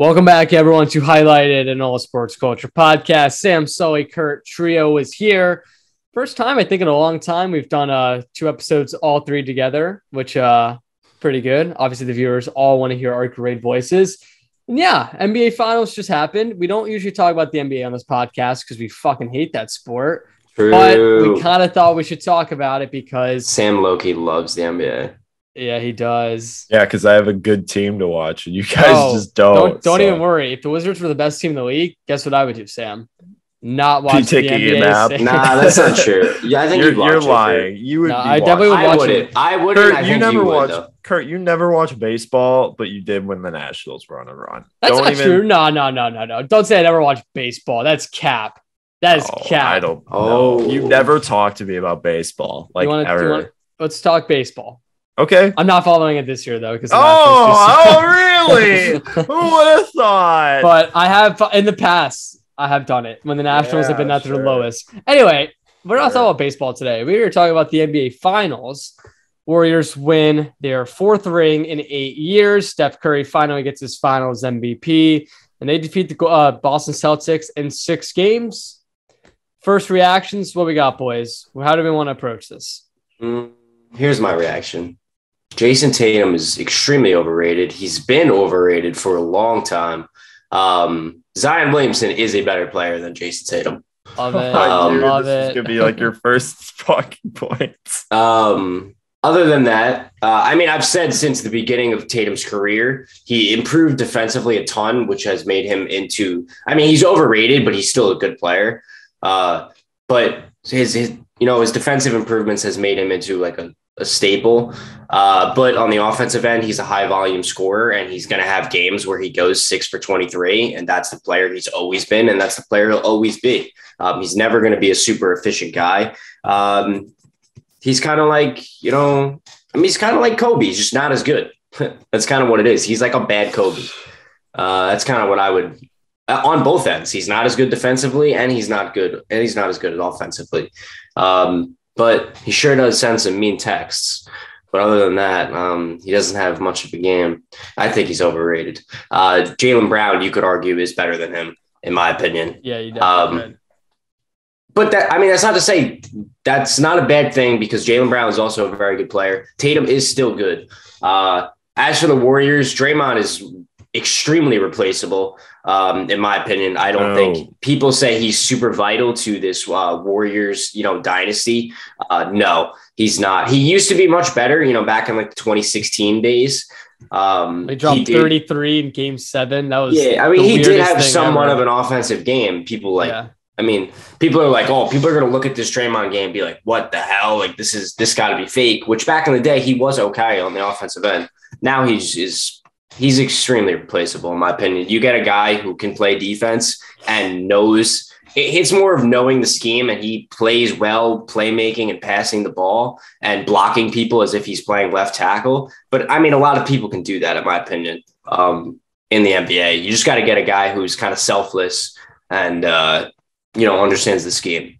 Welcome back, everyone, to Highlighted and All Sports Culture Podcast. Sam, Sully, Kurt trio is here. First time, I think, in a long time. We've done 2 episodes, all 3 together, which pretty good. Obviously, the viewers all want to hear our great voices. And yeah, NBA Finals just happened. We don't usually talk about the NBA on this podcast because we fucking hate that sport. True. But we kind of thought we should talk about it because Sam Loki loves the NBA. Yeah, he does. Yeah, because I have a good team to watch, and you guys just don't. Don't even worry. If the Wizards were the best team in the league, guess what I would do, Sam? Not watch the NBA. Nah, that's not true. Yeah, I think you're lying. You would. I definitely would watch it. I wouldn't. Kurt, you never watched baseball, but you did when the Nationals were on a run. That's not true. No. Don't say I never watched baseball. That's cap. That is cap. I don't. Oh, you never talked to me about baseball, ever. Let's talk baseball. Okay. I'm not following it this year, though. Because really? Who would have thought? But I have, in the past, I have done it when the Nationals have been at their lowest. Anyway, we're not talking about baseball today. We're talking about the NBA Finals. Warriors win their 4th ring in 8 years. Steph Curry finally gets his Finals MVP, and they defeat the Boston Celtics in 6 games. First reactions, what we got, boys? How do we want to approach this? Here's my reaction. Jason Tatum is extremely overrated. He's been overrated for a long time. Zion Williamson is a better player than Jason Tatum. Love it. This is going to be like your first fucking points. Other than that, I've said since the beginning of Tatum's career, he improved defensively a ton, which has made him into, he's overrated, but he's still a good player. But his defensive improvements has made him into like a staple. But on the offensive end, he's a high volume scorer, and he's going to have games where he goes 6 for 23. And that's the player he's always been. And that's the player he'll always be. He's never going to be a super efficient guy. He's kind of like, he's kind of like Kobe. He's just not as good. That's kind of what it is. He's like a bad Kobe. That's kind of what I would, on both ends. He's not as good defensively, and he's not as good offensively. But he sure does send some mean texts. But other than that, he doesn't have much of a game. I think he's overrated. Jaylen Brown, you could argue, is better than him, in my opinion. Yeah, you definitely could. But that's not to say that's not a bad thing, because Jaylen Brown is also a very good player. Tatum is still good. As for the Warriors, Draymond is extremely replaceable. In my opinion, I don't think people say he's super vital to this Warriors, dynasty. No, he's not. He used to be much better, back in like the 2016 days. He dropped 33 in Game 7. That was he did have somewhat of an offensive game. People people are like, people are going to look at this Draymond game and be like, what the hell? Like, this got to be fake, which back in the day, he was okay on the offensive end. Now he's extremely replaceable, in my opinion. You get a guy who can play defense and knows it's more of knowing the scheme, and he plays well, playmaking and passing the ball and blocking people as if he's playing left tackle. But a lot of people can do that, in my opinion, in the NBA. You just got to get a guy who's kind of selfless and, understands the scheme.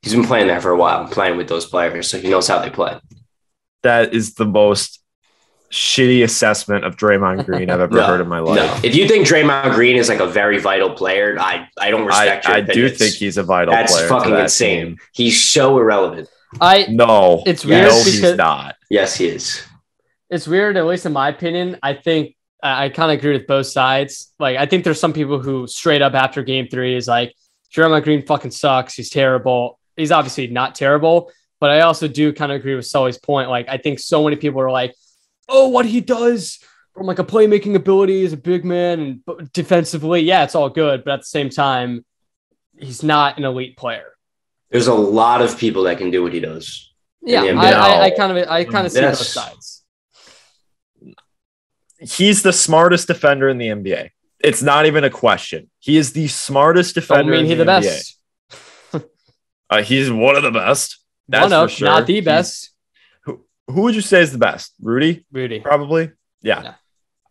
He's been playing there for a while, playing with those players, so he knows how they play. That is the most shitty assessment of Draymond Green I've ever heard in my life. No. If you think Draymond Green is like a very vital player, I don't respect your opinions. I do think he's a vital player. That's fucking insane. Team. He's so irrelevant. It's weird. No, he's not. Yes, he is. It's weird, at least in my opinion. I think I kind of agree with both sides. Like, I think there's some people who straight up after Game 3 is like, Draymond Green fucking sucks. He's terrible. He's obviously not terrible, but I also do kind of agree with Sully's point. Like, I think so many people are like, oh, what he does from like a playmaking ability as a big man and defensively, yeah, it's all good. But at the same time, he's not an elite player. There's a lot of people that can do what he does. Yeah, I kind of see both sides. He's the smartest defender in the NBA. It's not even a question. He is the smartest defender. Don't mean he's the best. He's one of the best. That's for sure. Not the best. Who would you say is the best? Rudy? Probably. Yeah.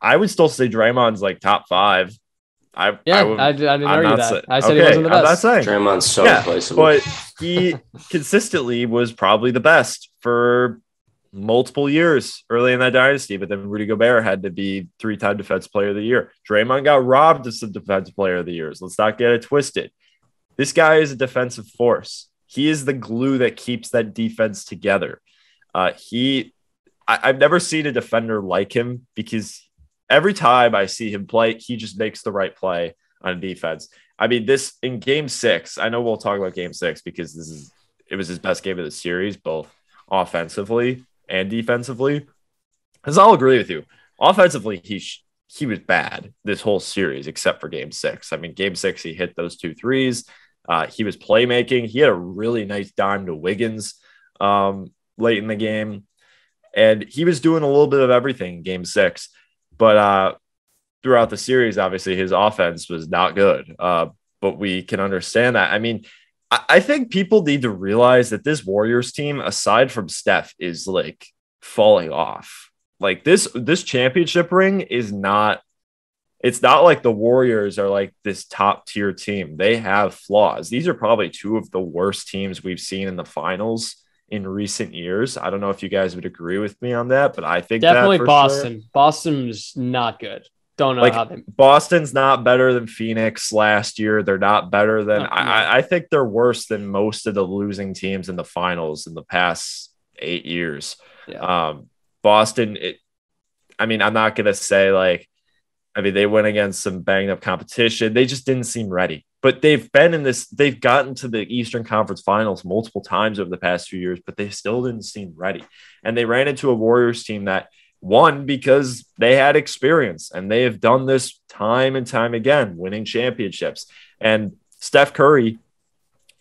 I would still say Draymond's like top 5. I didn't argue that. I said he wasn't the best. I'm not saying. Draymond's so replaceable. But he consistently was probably the best for multiple years early in that dynasty, but then Rudy Gobert had to be 3-time Defensive Player of the Year. Draymond got robbed of some Defensive Player of the Years. Let's not get it twisted. This guy is a defensive force. He is the glue that keeps that defense together. I've never seen a defender like him because every time I see him play, he just makes the right play on defense. I mean, this in Game 6, I know we'll talk about Game 6 because it was his best game of the series, both offensively and defensively. Because I'll agree with you. Offensively, he was bad this whole series except for Game 6. I mean, Game 6, he hit those 2 threes. He was playmaking. He had a really nice dime to Wiggins late in the game. And he was doing a little bit of everything in Game 6. But throughout the series, obviously, his offense was not good. But we can understand that. I mean, I think people need to realize that this Warriors team, aside from Steph, is like falling off. Like this championship ring is not. It's not like the Warriors are like this top tier team. They have flaws. These are probably 2 of the worst teams we've seen in the finals in recent years. I don't know if you guys would agree with me on that, but I think definitely that for Boston. Sure. Boston's not good. Don't know how they. Boston's not better than Phoenix last year. They're not better than. I think they're worse than most of the losing teams in the finals in the past 8 years. Yeah. Boston. I'm not gonna say like. I mean, they went against some banged up competition. They just didn't seem ready. But they've been in this. They've gotten to the Eastern Conference Finals multiple times over the past few years, but they still didn't seem ready. And they ran into a Warriors team that won because they had experience, and they have done this time and time again, winning championships. And Steph Curry,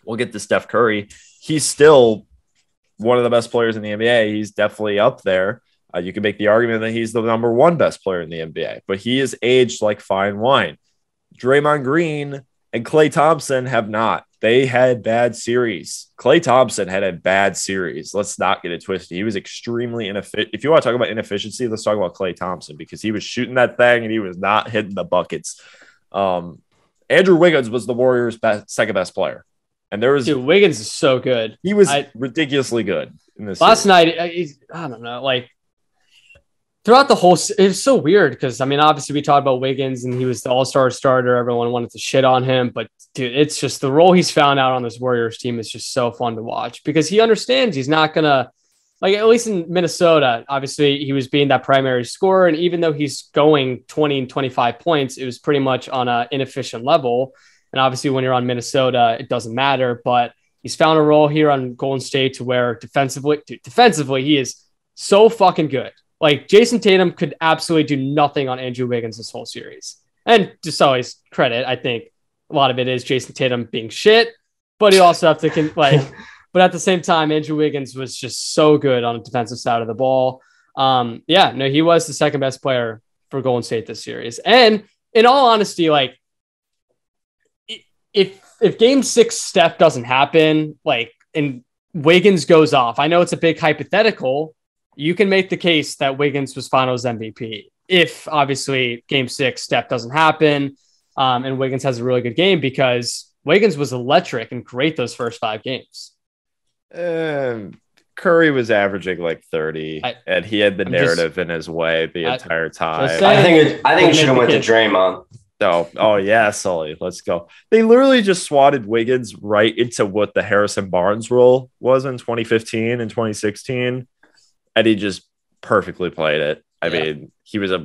we'll get to Steph Curry. He's still one of the best players in the NBA. He's definitely up there. You can make the argument that he's the number 1 best player in the NBA, but he is aged like fine wine. Draymond Green and Klay Thompson have not. They had bad series. Klay Thompson had a bad series. Let's not get it twisted. He was extremely inefficient. If you want to talk about inefficiency, let's talk about Klay Thompson because he was shooting that thing and he was not hitting the buckets. Andrew Wiggins was the Warriors' second best player. And there was Wiggins is so good. He was ridiculously good in this last series. night. I don't know, like throughout the whole, it was so weird because I mean, obviously we talked about Wiggins and he was the all-star starter. Everyone wanted to shit on him, but dude, it's just the role he's found out on this Warriors team is just so fun to watch because he understands he's not gonna, like, at least in Minnesota, obviously he was being that primary scorer, and even though he's going 20 and 25 points, it was pretty much on an inefficient level. And obviously when you're on Minnesota, it doesn't matter, but he's found a role here on Golden State to where defensively he is so fucking good. Like Jason Tatum could absolutely do nothing on Andrew Wiggins this whole series. And just always credit, I think a lot of it is Jason Tatum being shit, but you also have to but at the same time, Andrew Wiggins was just so good on the defensive side of the ball. He was the second best player for Golden State this series. And in all honesty, like if Game 6 Steph doesn't happen, like, and Wiggins goes off, I know it's a big hypothetical. You can make the case that Wiggins was Finals MVP if obviously Game 6 Steph doesn't happen, and Wiggins has a really good game because Wiggins was electric and great those first 5 games. Curry was averaging like 30, and he had the narrative in his way the entire time. I think it should have went to Draymond. Oh yeah, Sully, let's go. They literally just swatted Wiggins right into what the Harrison Barnes role was in 2015 and 2016, and he just perfectly played it. I mean, he was a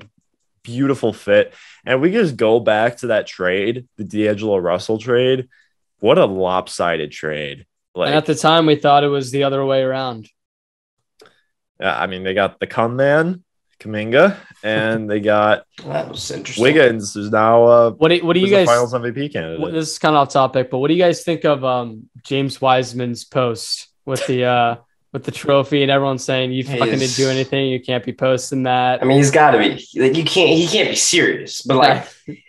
beautiful fit. And we just go back to that trade, the D'Angelo Russell trade. What a lopsided trade. Like, and at the time, we thought it was the other way around. I mean, they got the come man, Kuminga, and they got that was interesting. Wiggins, who's now what do you guys Finals MVP candidate. This is kind of off topic, but what do you guys think of James Wiseman's post with the trophy and everyone saying you fucking didn't do anything, you can't be posting that? I mean, he's got to be. Like, he can't be serious. But like,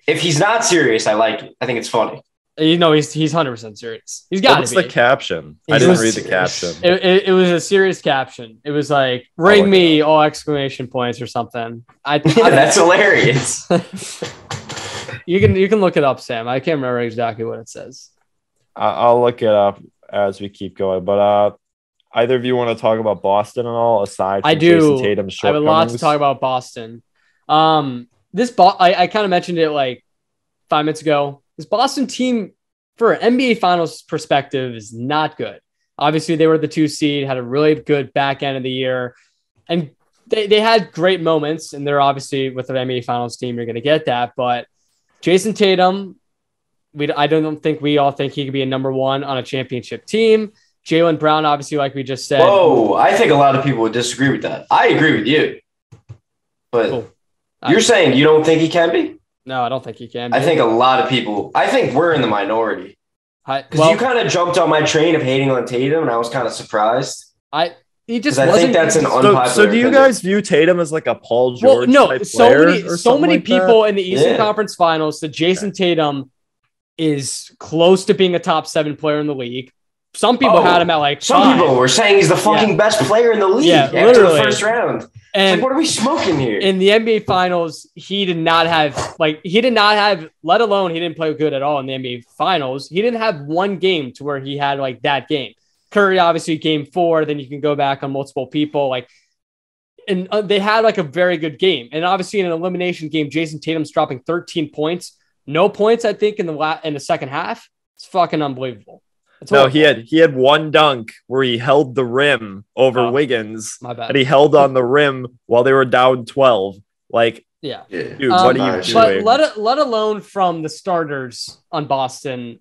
if he's not serious, I like it. I think it's funny. You know, he's 100% serious. He's got to be. What's the caption? I didn't read the caption. It was a serious caption. It was like, ring me, all exclamation points or something. That's hilarious. You can look it up, Sam. I can't remember exactly what it says. I'll look it up as we keep going. But either of you want to talk about Boston at all, aside from I do. Jason Tatum's I have a shortcomings? lot to talk about Boston. I kind of mentioned it like 5 minutes ago. This Boston team, for an NBA Finals perspective, is not good. Obviously, they were the 2 seed, had a really good back end of the year, and they had great moments. And they're obviously, with an NBA Finals team, you're going to get that. But Jason Tatum, I don't think we all think he could be a number 1 on a championship team. Jaylen Brown, obviously, like we just said. Whoa, I think a lot of people would disagree with that. I agree with you. But you're saying you don't think he can be? No, I don't think he can be. I think a lot of people – I think we're in the minority. Because you kind of jumped on my train of hating on Tatum, and I was kind of surprised. He just wasn't. I think that's an unpopular So do you guys view Tatum as like a Paul George type so many like people that? in the Eastern Conference Finals said Jason Tatum is close to being a top 7 player in the league. Some people had him at like 5. Some people were saying he's the fucking best player in the league after the first round. And what are we smoking here? In the NBA Finals, he did not have, let alone he didn't play good at all in the NBA Finals. He didn't have one game to where he had like that game. Curry, obviously, game 4, then you can go back on multiple people. And they had like a very good game. And obviously, in an elimination game, Jason Tatum's dropping 13 points. No points, I think, in the second half. It's fucking unbelievable. No, he had one dunk where he held the rim over Wiggins. My bad. And he held on the rim while they were down 12. Dude, what are you doing? But let alone from the starters on Boston,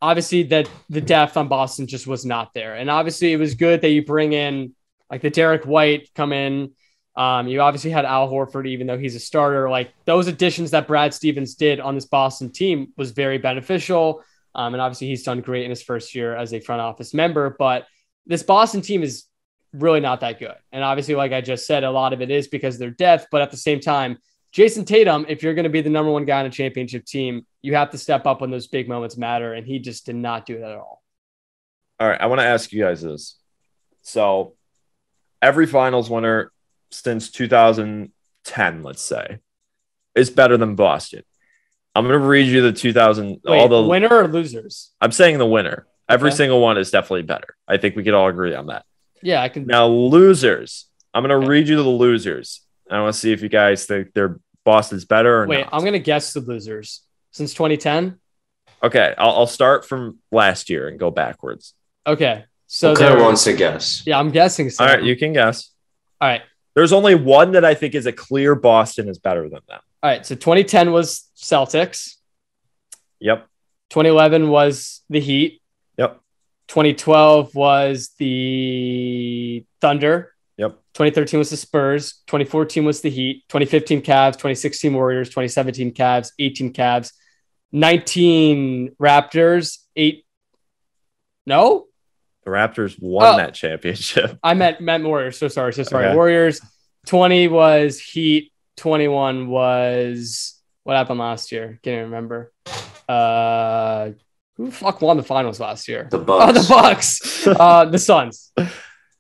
obviously that the depth on Boston just was not there. And obviously it was good that you bring in like the Derek White come in. You obviously had Al Horford, even though he's a starter. Like those additions that Brad Stevens did on this Boston team was very beneficial. And obviously he's done great in his first year as a front office member, but this Boston team is really not that good. And obviously, like I just said, a lot of it is because of their depth, but at the same time, Jason Tatum, if you're going to be the number 1 guy on a championship team, you have to step up when those big moments matter. And he just did not do that at all. All right. I want to ask you guys this. So every finals winner since 2010, let's say, is better than Boston. I'm going to read you the 2000. Wait, all the winner or losers? I'm saying the winner. Every single one is definitely better. I think we could all agree on that. Yeah, I can. Now, losers. I'm going to read you the losers. I want to see if you guys think Boston's better or not. Wait, I'm going to guess the losers since 2010. Okay, I'll start from last year and go backwards. Okay, so Claire wants to guess. Yeah, I'm guessing. So. All right, you can guess. All right. There's only one that I think is a clear Boston is better than them. All right, so 2010 was Celtics. Yep. 2011 was the Heat. Yep. 2012 was the Thunder. Yep. 2013 was the Spurs. 2014 was the Heat. 2015 Cavs. 2016 Warriors. 2017 Cavs. 18 Cavs. 19 Raptors. 8. No? The Raptors won that championship. I meant Warriors. So sorry. Okay. Warriors. 20 was Heat. 21 was what happened last year? Can't even remember. Who the fuck won the finals last year? The Bucks. Oh, the Bucks. The Suns.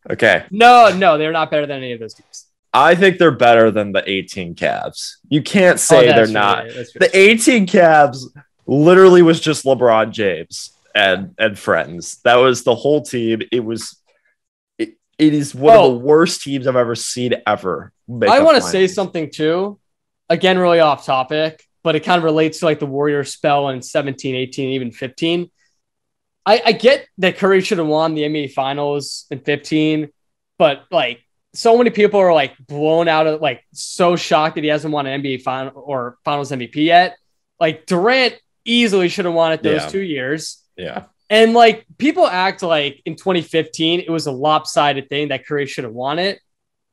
Okay. No, they're not better than any of those teams. I think they're better than the 18 Cavs. You can't say they're not. The 18 Cavs literally was just LeBron James and friends. That was the whole team. It is one of the worst teams I've ever seen ever. I want to say something too. Again, really off topic, but it kind of relates to like the Warriors spell in 17, 18, even 15. I get that Curry should have won the NBA Finals in 15, but like so many people are like blown out of like so shocked that he hasn't won an NBA Final or Finals MVP yet. Like Durant easily should have won it those 2 years. Yeah. And like people act like in 2015, it was a lopsided thing that Curry should have won it.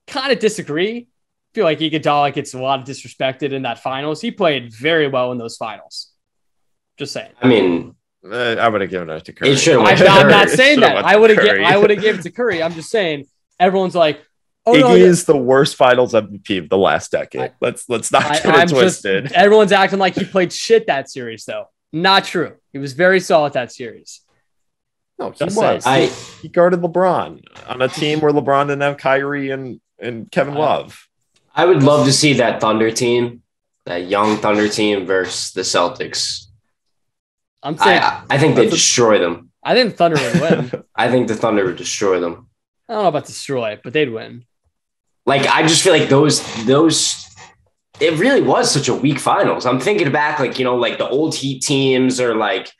Kind of disagree. I feel like Iguodala gets a lot of disrespected in that finals. He played very well in those finals. Just saying. I mean, I would have given it to Curry. I'm not saying that. I would have given it to Curry. I'm just saying everyone's like, Iggy is the worst finals MVP of the last decade. Let's not get it twisted. Everyone's acting like he played shit that series, though. Not true. He was very solid that series. No, he was. He guarded LeBron on a team where LeBron didn't have Kyrie and Kevin Love. I would love to see that Thunder team, that young Thunder team versus the Celtics. I'm saying I think they'd destroy them. I think Thunder would win. I think the Thunder would destroy them. I don't know about destroy, but they'd win. Like, I just feel like those, it really was such a weak finals. I'm thinking back, like, like the old Heat teams or like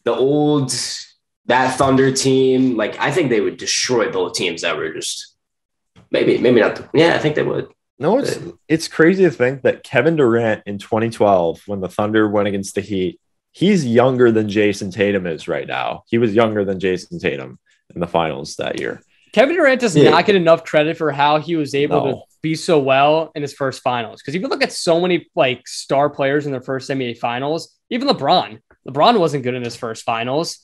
that Thunder team. Like, I think they would destroy both teams that were just maybe not. Yeah, I think they would. No, it's crazy to think that Kevin Durant in 2012, when the Thunder went against the Heat, he's younger than Jason Tatum is right now. He was younger than Jason Tatum in the finals that year. Kevin Durant does not get enough credit for how he was able to be so well in his first finals. Because if you look at so many like star players in their first NBA finals, even LeBron wasn't good in his first finals.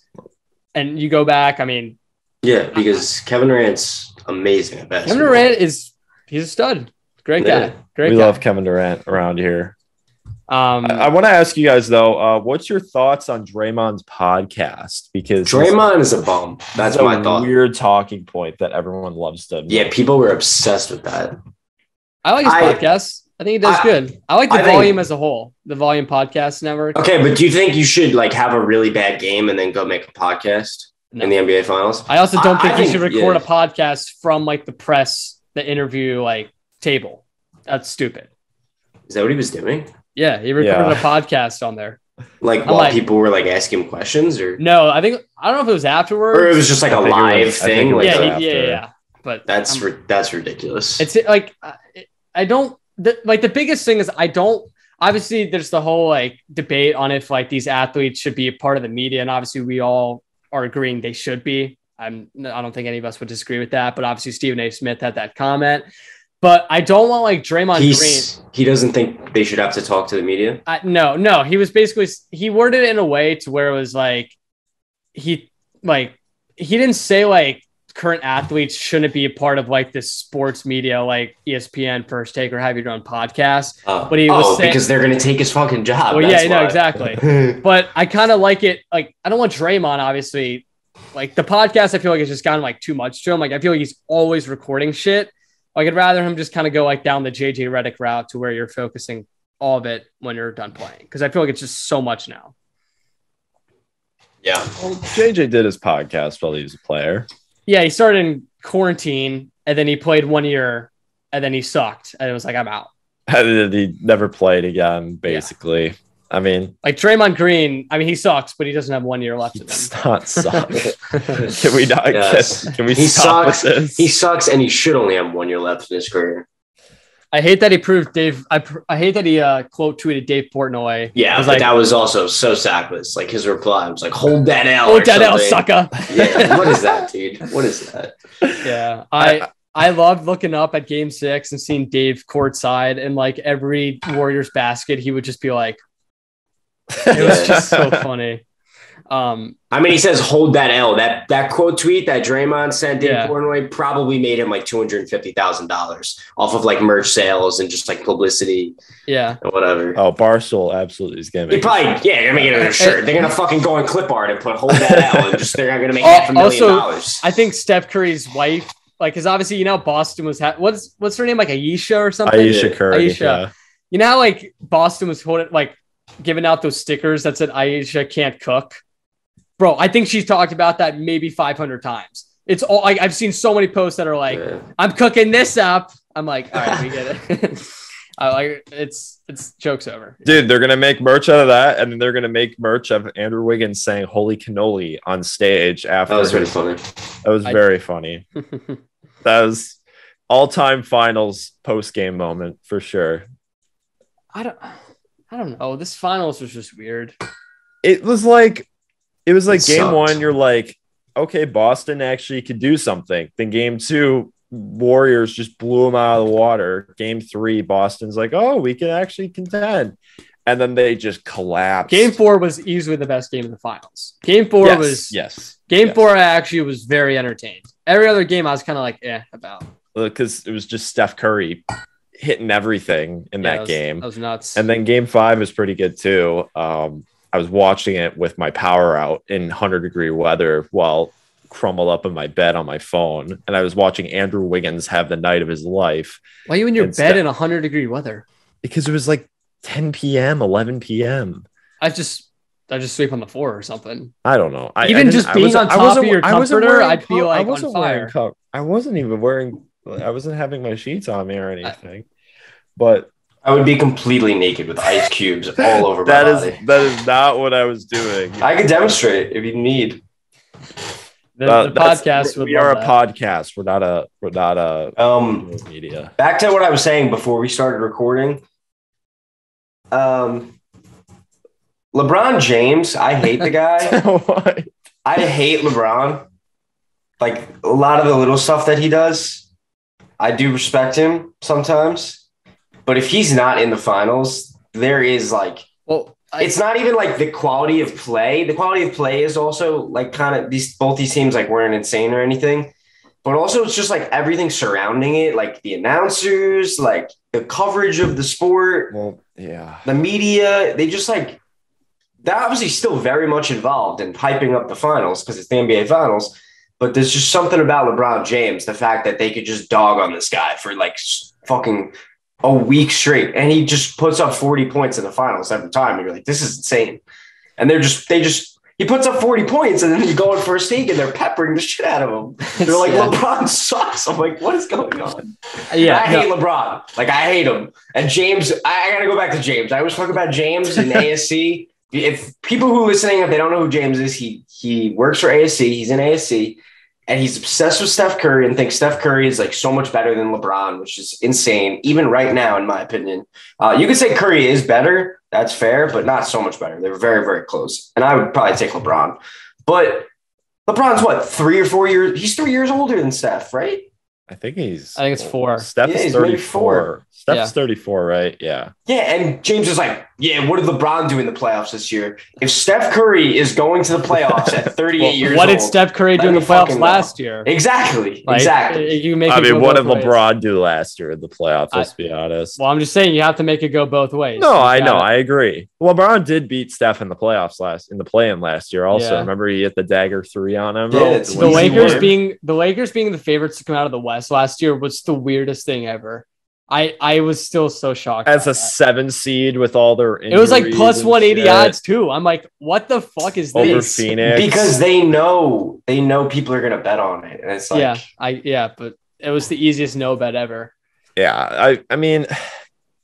And you go back, I mean, yeah, because Kevin Durant's amazing at basketball. Kevin Durant he's a stud. Great guy. We love Kevin Durant around here. I want to ask you guys though, what's your thoughts on Draymond's podcast? Because Draymond is a bum. That's my thought. Weird talking point that everyone loves to. Yeah, people were obsessed with that. I like his podcast. I think he does good. I like the Volume as a whole, the Volume Podcast Network. Okay, but do you think you should like have a really bad game and then go make a podcast in the NBA Finals? I also don't think you should record a podcast from like the press, the interview like table. That's stupid. Is that what he was doing? Yeah, he recorded a podcast on there. Like while people were like asking him questions, or no? I don't know if it was afterwards or it was just like a live thing. Yeah. But that's ridiculous. It's like I don't like the biggest thing is I don't. Obviously, there's the whole like debate on if like these athletes should be a part of the media, and obviously we all are agreeing they should be. I don't think any of us would disagree with that, but obviously Stephen A. Smith had that comment. But I don't want like Draymond Green. He doesn't think they should have to talk to the media. No. He was basically he worded it in a way to where it was like he didn't say like current athletes shouldn't be a part of like this sports media like ESPN, First Take, or have your own podcast. But he was saying, because they're gonna take his fucking job. Well, exactly. But I kind of like it. Like I don't want Draymond obviously. Like the podcast, I feel like it's just gotten like too much to him. Like I feel like he's always recording shit. Like I'd rather him just kind of go like down the JJ Redick route to where you're focusing all of it when you're done playing. Because I feel like it's just so much now. Yeah. Well, JJ did his podcast while he was a player. Yeah, he started in quarantine and then he played 1 year and then he sucked. And it was like, I'm out. He never played again, basically. Yeah. I mean, like Draymond Green, I mean, he sucks, but he doesn't have 1 year left in him. It's not suck. Can we not can we he stop sucks. with this? He sucks and he should only have 1 year left in his career. I hate that he proved Dave. I hate that he quote tweeted Dave Portnoy. Yeah, but like, that was also so sackless. Like his reply was like, "Hold that L." Hold that L, sucker. Yeah, what is that, dude? What is that? Yeah, I loved looking up at Game 6 and seeing Dave courtside, and like every Warriors basket, he would just be like, it was just so funny. I mean, he says "hold that L." That quote tweet that Draymond sent Dave Portnoy probably made him like $250,000 off of like merch sales and just like publicity. Yeah, and whatever. Oh, Barstool absolutely is gonna. He probably they're gonna get a shirt. They're gonna fucking go on clip art and put "hold that L" and just they're gonna make $500,000. I think Steph Curry's wife, like, because obviously Boston was what's her name, like Ayesha or something. Ayesha Curry. Ayesha. Yeah. You know how like Boston was holding like giving out those stickers that said Ayesha can't cook. Bro, I think she's talked about that maybe 500 times. It's all like I've seen so many posts that are like, I'm cooking this up. I'm like, all right, we get it. It's joke's over. Dude, they're gonna make merch out of that, and then they're gonna make merch of Andrew Wiggins saying "Holy cannoli" on stage after. That was really funny. That was very funny. That was all-time finals post-game moment for sure. I don't know. This finals was just weird. It was like game sucked. 1, you're like, okay, Boston actually could do something. Then game 2, Warriors just blew them out of the water. Game 3, Boston's like, oh, we can actually contend. And then they just collapsed. Game 4 was easily the best game in the finals. Game 4 was Game 4 I actually was very entertained. Every other game I was kind of like, about. Because it was just Steph Curry hitting everything in that game. That was nuts. And then game 5 was pretty good too. I was watching it with my power out in 100-degree weather while crumbled up in my bed on my phone. And I was watching Andrew Wiggins have the night of his life. Why are you in your bed in 100-degree weather? Because it was like 10 p.m., 11 p.m. I just sleep on the floor or something. I don't know. Even just being on top of your comforter, I'd be like on fire. I wasn't even wearing. I wasn't having my sheets on me or anything. But I would be completely naked with ice cubes all over my body. That is not what I was doing. I could demonstrate if you need. The podcast would we are a podcast. We're not a media. Back to what I was saying before we started recording. LeBron James, I hate the guy. What? I hate LeBron. Like a lot of the little stuff that he does, I do respect him sometimes. But if he's not in the finals, there is like, it's not even like the quality of play. The quality of play is also like kind of both these teams like weren't insane or anything, but also it's just like everything surrounding it, like the announcers, like the coverage of the sport, the media. They just like they're obviously still very much involved in hyping up the finals because it's the NBA finals. But there's just something about LeBron James, the fact that they could just dog on this guy for like fucking a week straight, and he just puts up 40 points in the finals every time. And you're like, this is insane. And he puts up 40 points, and then you go in for a sneak, and they're peppering the shit out of him. They're like, LeBron sucks. I'm like, what is going on? Yeah, I hate LeBron. Like, I hate him. And James, I got to go back to James. I always talk about James in ASC. If people who are listening, if they don't know who James is, he works for ASC. He's in ASC. And he's obsessed with Steph Curry and thinks Steph Curry is like so much better than LeBron, which is insane, even right now, in my opinion. You could say Curry is better. That's fair, but not so much better. They're very, very close. And I would probably take LeBron. But LeBron's what, 3 or 4 years? He's 3 years older than Steph, right? I think it's 4. Steph is 34. Steph's 34, right? Yeah. Yeah, and James is like, what did LeBron do in the playoffs this year? If Steph Curry is going to the playoffs at 38 years old. What did Steph Curry do in the playoffs last year? Exactly. Like, exactly. What did LeBron do last year in the playoffs? Let's be honest. Well, I'm just saying you have to make it go both ways. No, I know. I agree. LeBron did beat Steph in the playoffs in the play-in last year. Also, remember he hit the dagger 3 on him. Yeah, the Lakers being the favorites to come out of the West last year was the weirdest thing ever. I was still so shocked. As a 7 seed with all their injuries. It was like plus 180 odds too. I'm like, what the fuck is this? Over Phoenix. Because they know people are gonna bet on it. And it's like but it was the easiest no bet ever. Yeah, I mean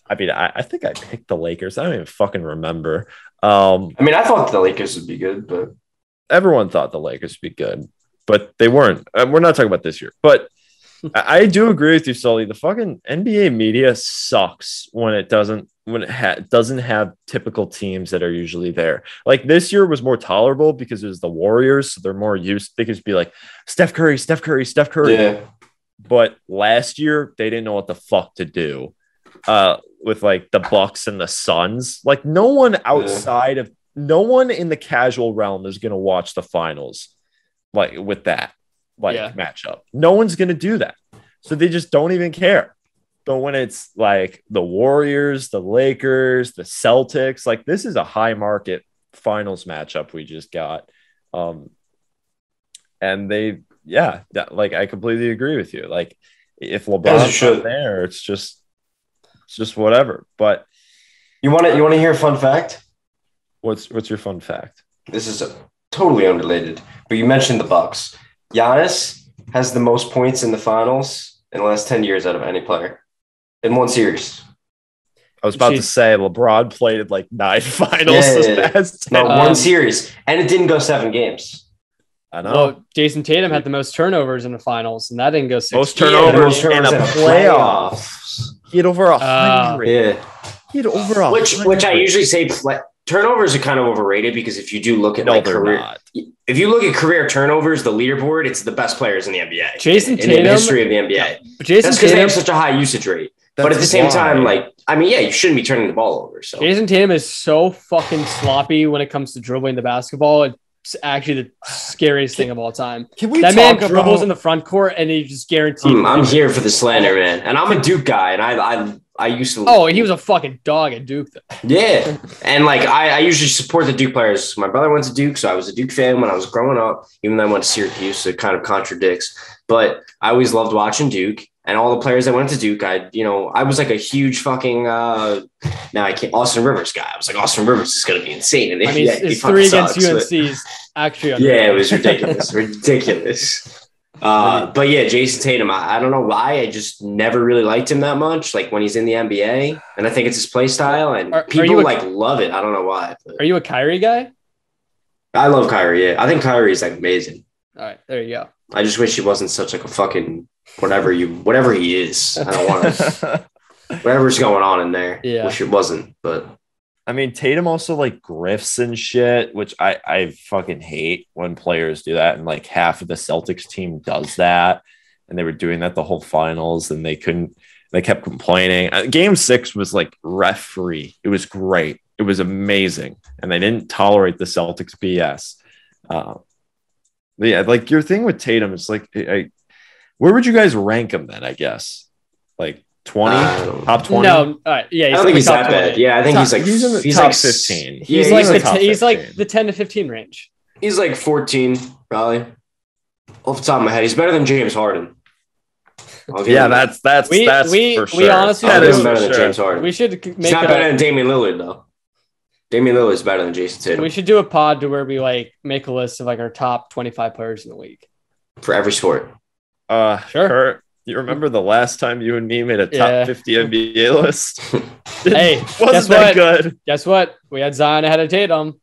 I think I picked the Lakers. I don't even fucking remember. I thought the Lakers would be good, but everyone thought the Lakers would be good, but they weren't. We're not talking about this year, but I do agree with you, Sully. The fucking NBA media sucks when it doesn't have typical teams that are usually there. Like this year was more tolerable because it was the Warriors, so they're more used. They could just be like Steph Curry. Yeah. But last year they didn't know what the fuck to do with like the Bucks and the Suns. Like no one in the casual realm is going to watch the finals like with that. Matchup. No one's going to do that. So they just don't even care. But when it's like the Warriors, the Lakers, the Celtics, like this is a high market finals matchup we just got. And I completely agree with you. Like if LeBron's not there, it's just whatever. But you want to hear a fun fact? What's your fun fact? This is totally unrelated, but you mentioned the Bucks. Giannis has the most points in the finals in the last 10 years out of any player in one series. I was about to say LeBron played like 9 finals this past 10. One series, and it didn't go 7 games. I know. Well, Jason Tatum had the most turnovers in the finals, and that didn't go 6. Most turnovers in a playoffs. He had over 100. He had over 100. Which I usually say turnovers are kind of overrated because if you do look at if you look at career turnovers, the leaderboard, it's the best players in the NBA. Jason Tatum in the history of the NBA. Yeah. That's because they have such a high usage rate. But at the same time, you shouldn't be turning the ball over. So Jason Tatum is so fucking sloppy when it comes to dribbling the basketball. It's actually the scariest thing of all time. That man dribbles in the front court and he just guaranteed. I'm here for the slander, man. And I'm a Duke guy, and I used to. Oh, he was a fucking dog at Duke, though. Yeah. And I usually support the Duke players. My brother went to Duke, so I was a Duke fan when I was growing up, even though I went to Syracuse, so it kind of contradicts. But I always loved watching Duke. And all the players that went to Duke, I was like a huge fucking Austin Rivers guy. I was like, Austin Rivers is going to be insane. And his 3 against UNC is actually it was ridiculous. Ridiculous. But yeah, Jason Tatum, I don't know why. I just never really liked him that much. Like when he's in the NBA, and I think it's his play style, and people love it. I don't know why. Are you a Kyrie guy? I love Kyrie. Yeah, I think Kyrie is like amazing. All right, there you go. I just wish he wasn't such like a fucking whatever he is. I don't want to. Whatever's going on in there. Yeah. Wish it wasn't, but. I mean, Tatum also like grifts and shit, which I fucking hate when players do that. And like half of the Celtics team does that. And they were doing that the whole finals and they kept complaining. Game 6 was like ref free. It was great. It was amazing. And they didn't tolerate the Celtics BS. Yeah, like your thing with Tatum is like, where would you guys rank him then? I guess like 20, top 20. No, yeah, I don't think he's that bad. Yeah, I think he's in the top 15. He's like the 10 to 15 range. He's like 14, probably. Off the top of my head, he's better than James Harden. That's for sure. We honestly that is better than James Harden. We should he's not better than Damian Lillard though. Damian Lillard is better than Jason Tatum. We should do a pod to where we like make a list of like our top 25 players in the league for every sport. Sure. Kurt, you remember the last time you and me made a top 50 NBA list? Hey, wasn't that good? Guess what? We had Zion ahead of Tatum.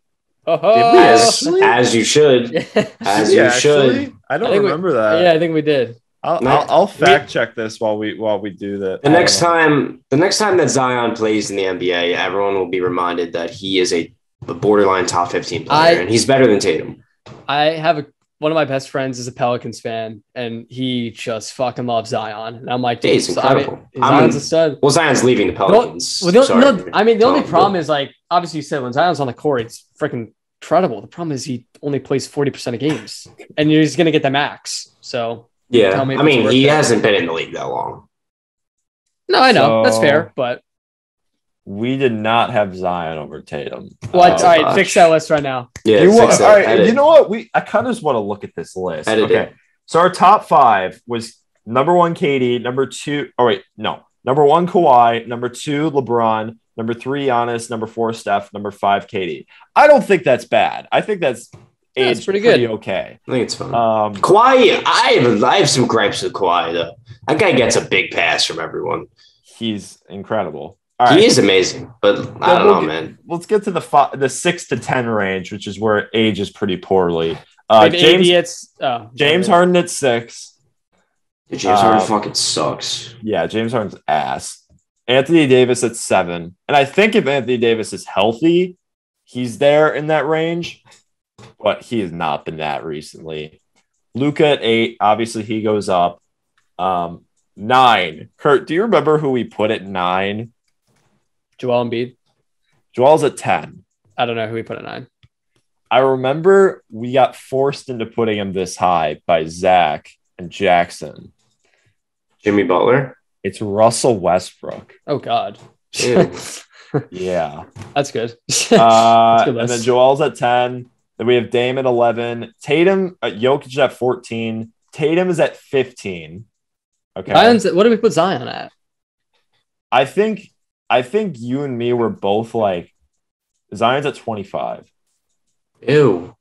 As you should. As you should. I don't remember that. Yeah, I think we did. I'll fact check this while we do that. The next time that Zion plays in the NBA, everyone will be reminded that he is a borderline top 15 player, and he's better than Tatum. I have one of my best friends is a Pelicans fan, and he just fucking loves Zion. And I'm like, dude, he's incredible. Zion's a stud. Well, Zion's leaving the Pelicans. The only problem is like, obviously you said when Zion's on the court, it's freaking incredible. The problem is he only plays 40% of games, and he's going to get the max. So yeah, I mean, he hasn't been in the league that long. No, I know that's fair, but we did not have Zion over Tatum. What? All right, fix that list right now. Yeah, all right. You know what? I kind of just want to look at this list. Okay, so our top 5 was number 1 KD, number 2. Oh wait, no, number 1 Kawhi, number 2 LeBron, number 3 Giannis, number 4 Steph, number 5 KD. I don't think that's bad. I think that's pretty good. Okay. I think it's fun. Kawhi, I have some gripes with Kawhi though. That guy gets a big pass from everyone. He's incredible. He is amazing, but I don't know, man. Let's get to the 6 to 10 range, which is where it ages pretty poorly. James Harden at 6. James Harden fucking sucks. Yeah, James Harden's ass. Anthony Davis at 7. And I think if Anthony Davis is healthy, he's there in that range, but he has not been that recently. Luka at 8. Obviously, he goes up. 9. Kurt, do you remember who we put at 9? Joel Embiid. Joel's at 10. I don't know who we put at 9. I remember we got forced into putting him this high by Zach and Jackson. Jimmy Butler? It's Russell Westbrook. Oh, God. Yeah. That's good. And then Joel's at 10. Then we have Dame at 11. Tatum, Jokic at 14. Tatum is at 15. Okay. What did we put Zion at? I think you and me were both like, Zion's at 25. Ew.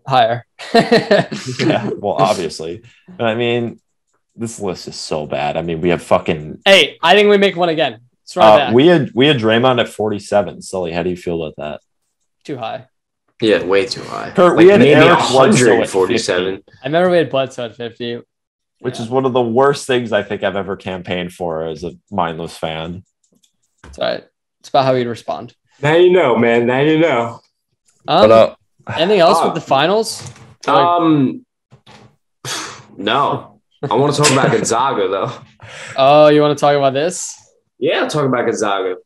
Higher. Yeah, well, obviously. But I mean, this list is so bad. I mean, we have fucking. Hey, I think we make one again. Let's run back. We had Draymond at 47. Sully, how do you feel about that? Too high. Yeah, way too high. Kurt, we had maybe Eric Bledsoe at 47. I remember we had Bledsoe at 50. Which is one of the worst things I think I've ever campaigned for as a mindless fan. That's right. It's about how you'd respond. Now you know, man. Now you know. Anything else with the finals? No. I want to talk about Gonzaga, though. Oh, you want to talk about this? Yeah, I'll talk about Gonzaga.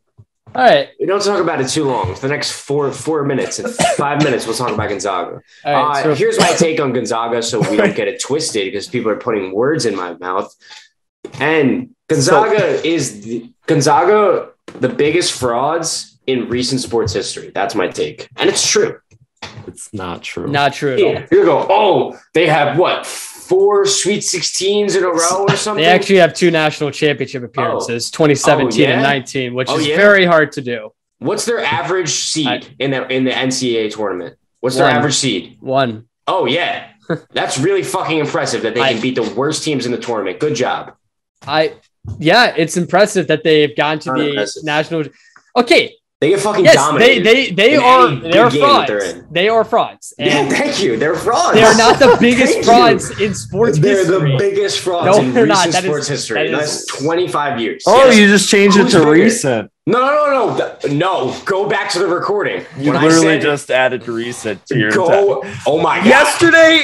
All right. We don't talk about it too long. For the next four minutes and 5 minutes, we'll talk about Gonzaga. All right, here's my take on Gonzaga so we don't get it twisted because people are putting words in my mouth. And Gonzaga is the biggest frauds in recent sports history. That's my take. And it's true. It's not true. Not true at all. You go, they have what? 4 Sweet 16s in a row or something? They actually have 2 national championship appearances, 2017 and 19, which is very hard to do. What's their average seed in the NCAA tournament? What's their average seed? 1. Oh, yeah. That's really fucking impressive that they can beat the worst teams in the tournament. Good job. Yeah, it's impressive that they've gone to the national. Okay. They get fucking dominated. They're frauds. They are frauds. Yeah, thank you. They're frauds. They're not the biggest frauds in sports history. They're the biggest frauds in recent sports history. That's 25 years. Oh, you just changed it to recent. No. Go back to the recording. You literally just added recent to your Oh my god. Yesterday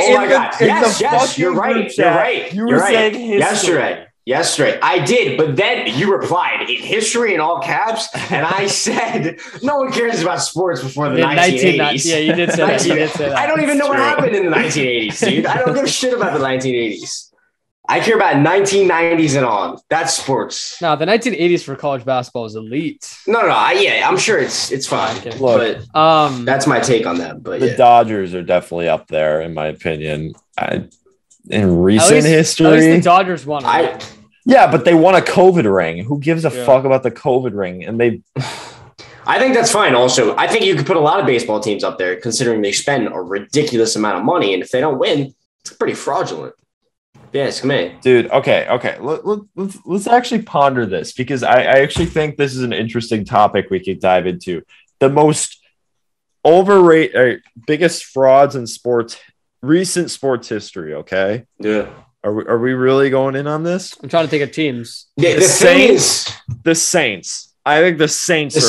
yes, you're right. You were saying history. Yesterday, I did, but then you replied in history in all caps, and I said, no one cares about sports before the 1980s. Yeah, you did say that. I don't even know what happened in the 1980s, dude. I don't give a shit about the 1980s. I care about 1990s and on. That's sports. No, the 1980s for college basketball is elite. No. I'm sure it's fine. Okay. Look, but that's my take on that. But the Dodgers are definitely up there, in my opinion. In recent history, at least the Dodgers won. Yeah, but they won a COVID ring. Who gives a fuck about the COVID ring? And I think that's fine. Also, I think you could put a lot of baseball teams up there, considering they spend a ridiculous amount of money, and if they don't win, it's pretty fraudulent. Yes, come in, dude. Okay. Let's actually ponder this, because I actually think this is an interesting topic we could dive into. The most overrated, biggest frauds in recent sports history. Okay. Yeah. Are we really going in on this? I'm trying to think of teams. Yeah, the Saints. I think the Saints. The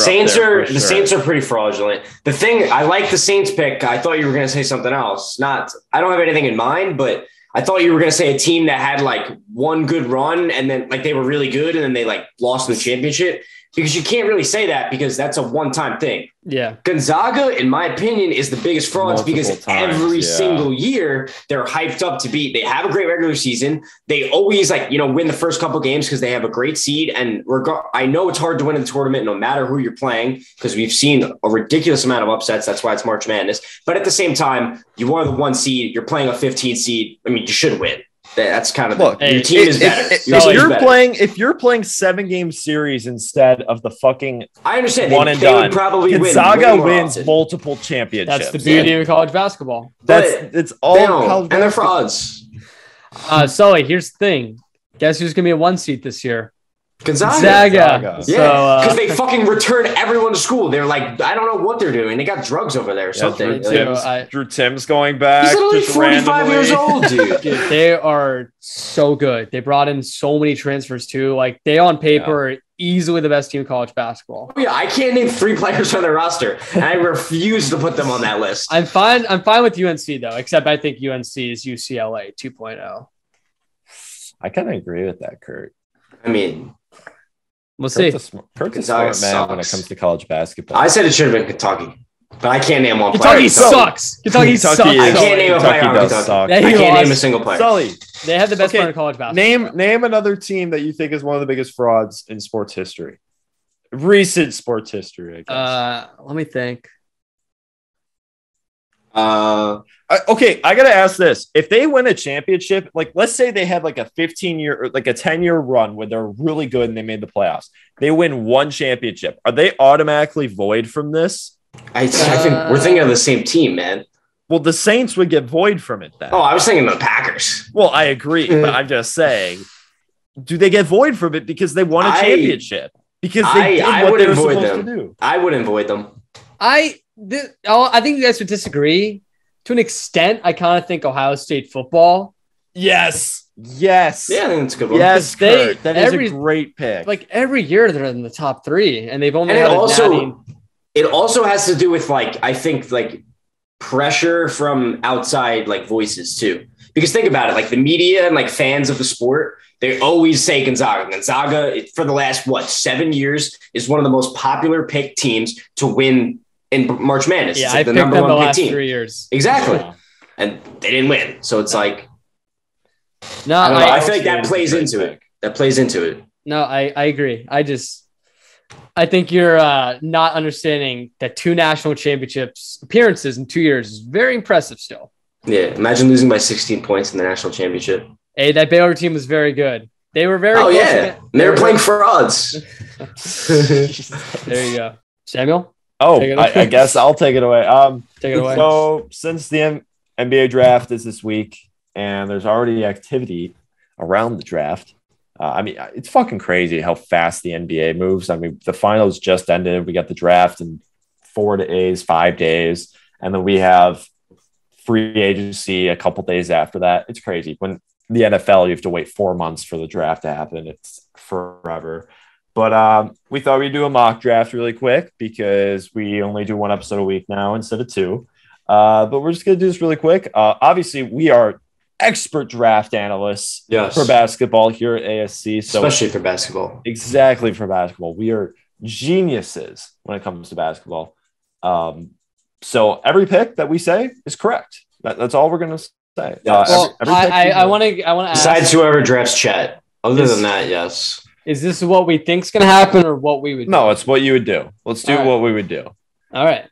Saints are pretty fraudulent. The thing, I like the Saints pick. I thought you were going to say something else. I don't have anything in mind, but I thought you were going to say a team that had like one good run and then like they were really good and then they like lost in the championship, because you can't really say that because that's a one-time thing. Yeah. Gonzaga, in my opinion, is the biggest frauds because every single year they're hyped up to beat. They have a great regular season. They always win the first couple games because they have a great seed. And I know it's hard to win in the tournament no matter who you're playing, because we've seen a ridiculous amount of upsets. That's why it's March Madness. But at the same time, you are the 1 seed. You're playing a 15 seed. I mean, you should win. That's kind of your team is better. If you're playing 7-game series instead of the fucking I understand one and done, probably Gonzaga wins multiple championships. That's the beauty of college basketball. It's all college and they're frauds. Sully, here's the thing. Guess who's gonna be a 1 seed this year? Gonzaga. Yeah, because they fucking return everyone to school. They're like, I don't know what they're doing. They got drugs over there or something. Drew Tim's going back. He's literally 45 years old, dude. Dude, they are so good. They brought in so many transfers too. Like, they on paper are easily the best team in college basketball. Yeah, I can't name 3 players on their roster, and I refuse to put them on that list. I'm fine with UNC though, except I think UNC is UCLA 2.0. I kind of agree with that, Kurt. I mean, we'll see. Kurt's a smart man when it comes to college basketball. I said it should have been Kentucky, but I can't name one player. Kentucky sucks. Kentucky sucks. I can't name a player on Kentucky. I can't name a single player. Sully, they have the best player in college basketball. Name another team that you think is one of the biggest frauds in sports history. Recent sports history, I guess. Let me think. Okay, I gotta ask this: if they win a championship, like let's say they had like a 15-year or like a 10-year run where they're really good and they made the playoffs, they win 1 championship, are they automatically void from this? I think we're thinking of the same team, man. Well, the Saints would get void from it then. Oh, I was thinking the Packers. Well, I agree, but I'm just saying, do they get void from it because they won a championship? Because they did what they were supposed to do. I wouldn't void them. I think you guys would disagree. To an extent, I kind of think Ohio State football. Yes. Yeah, I think it's a good one. Yes, Kurt, that is a great pick. Like every year they're in the top 3, and they've only it also has to do with I think pressure from outside voices too. Because think about it, the media and fans of the sport, they always say Gonzaga. Gonzaga for the last 7 years is one of the most popular picked teams to win in March Madness. Yeah, I picked them the last team. 3 years. Exactly. Yeah. And they didn't win. So it's I feel like that plays into it. That plays into it. No, I agree. I think you're not understanding that 2 national championships appearances in 2 years is very impressive still. Yeah. Imagine losing by 16 points in the national championship. Hey, that Baylor team was very good. They were very close. Yeah. They were playing frauds. There you go. Samuel? Oh, I guess I'll take it away. Take it away. So since the NBA draft is this week, and there's already activity around the draft. I mean, it's fucking crazy how fast the NBA moves. I mean, the finals just ended. We got the draft in 4 days, 5 days, and then we have free agency a couple days after that. It's crazy. When the NFL, you have to wait 4 months for the draft to happen. It's forever. But we thought we'd do a mock draft really quick because we only do 1 episode a week now instead of 2. But we're just going to do this really quick. Obviously, we are expert draft analysts for basketball here at ASC. So especially for basketball. Exactly, for basketball. We are geniuses when it comes to basketball. So every pick that we say is correct. That's all we're going to say. I want to ask. Besides whoever drafts Chet. Other than that, yes. Is this what we think's going to happen or what we would do? No, it's what you would do. Let's do what we would do. All right.